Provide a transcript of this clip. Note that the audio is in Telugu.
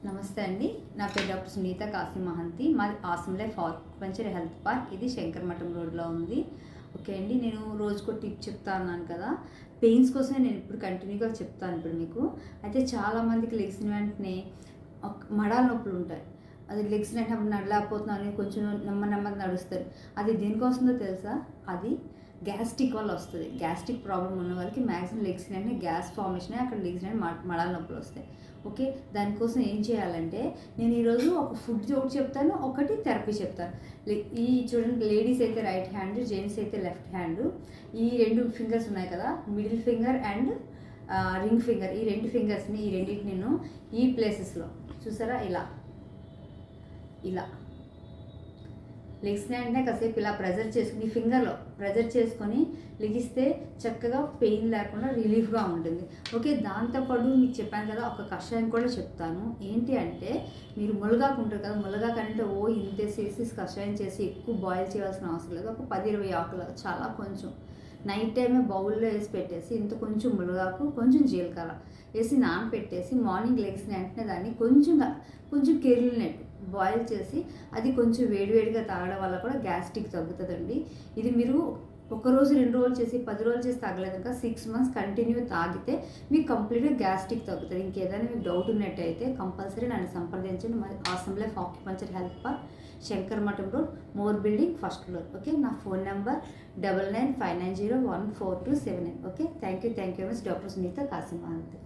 నమస్తే అండి. నా పేరు డాక్టర్ సునీత కాశీ మహంతి. మాది awesome life acupuncture health park. ఇది శంకరమఠం రోడ్లో ఉంది. ఓకే అండి, నేను రోజుకో టిప్ చెప్తా అన్నాను కదా. పెయిన్స్ కోసమే నేను ఇప్పుడు కంటిన్యూగా చెప్తాను ఇప్పుడు మీకు. అయితే చాలామందికి లెగ్సిన వెంటనే మడాల నొప్పులు ఉంటాయి. అది లెగ్సిన వెంటనే నడలేకపోతున్నాను, కొంచెం నెమ్మది నడుస్తారు. అది దేనికోసందో తెలుసా? అది గ్యాస్ట్రిక్ వల్ల వస్తుంది. గ్యాస్ట్రిక్ ప్రాబ్లం ఉన్న వాళ్ళకి మ్యాక్సిమం లెగ్స్ వెంటనే గ్యాస్ ఫార్మేషన్ అక్కడ లెగ్స్ వెంటనే మడాల నొప్పులు వస్తాయి. ఓకే, దానికోసం ఏం చేయాలంటే నేను ఈరోజు ఒక ఫుడ్ జోక్ చెప్తాను, ఒకటి థెరపీ చెప్తాను. ఈ చూడండి, లేడీస్ అయితే రైట్ హ్యాండ్, జెంట్స్ అయితే లెఫ్ట్ హ్యాండ్. ఈ రెండు ఫింగర్స్ ఉన్నాయి కదా, middle finger and ring finger, ఈ రెండు ఫింగర్స్ని ఈ రెండింటి నేను ఈ ప్లేసెస్లో చూసారా, ఇలా ఇలా లెగ్స్ వెంటనే కాసేపు ఇలా ప్రెజర్ చేసుకుని ఫింగర్లో ప్రెజర్ చేసుకొని లెగిస్తే చక్కగా పెయిన్ లేకుండా రిలీఫ్గా ఉంటుంది. ఓకే, దాంతోపాటు మీకు చెప్పాను కదా, ఒక కషాయం కూడా చెప్తాను. ఏంటి అంటే, మీరు మునగాకు ఉంటుంది కదా, మునగాకు అంటే ఇంతేసేసి కషాయం చేసి ఎక్కువ బాయిల్ చేయాల్సిన అవసరం లేదు. ఒక 10-20 ఆకులు, చాలా కొంచెం నైట్ టైమే బౌల్లో వేసి పెట్టేసి ఇంత కొంచెం మునగాకు, కొంచెం జీలకర్ర వేసి నానపెట్టేసి మార్నింగ్ లెగ్స్ వెంటనే దాన్ని కొంచెం కెరిలినట్టు బాయిల్ చేసి అది కొంచెం వేడివేడిగా తాగడం వల్ల కూడా గ్యాస్ట్రిక్ తగ్గుతుందండి. ఇది మీరు ఒకరోజు 2 రోజులు చేసి 10 రోజులు చేసి తాగలేదు కనుక 6 months కంటిన్యూ తాగితే మీకు కంప్లీట్గా గ్యాస్ట్రిక్ తగ్గుతుంది. ఇంకేదైనా మీకు డౌట్ ఉన్నట్టయితే కంపల్సరీ నన్ను సంప్రదించండి. మరి awesome life acupuncture health park, Shankarmatham road, more building, first floor. Okay, నా phone number 9959014279. Okay, thank you very much. Doctor Sunitha Kashi Mahanti.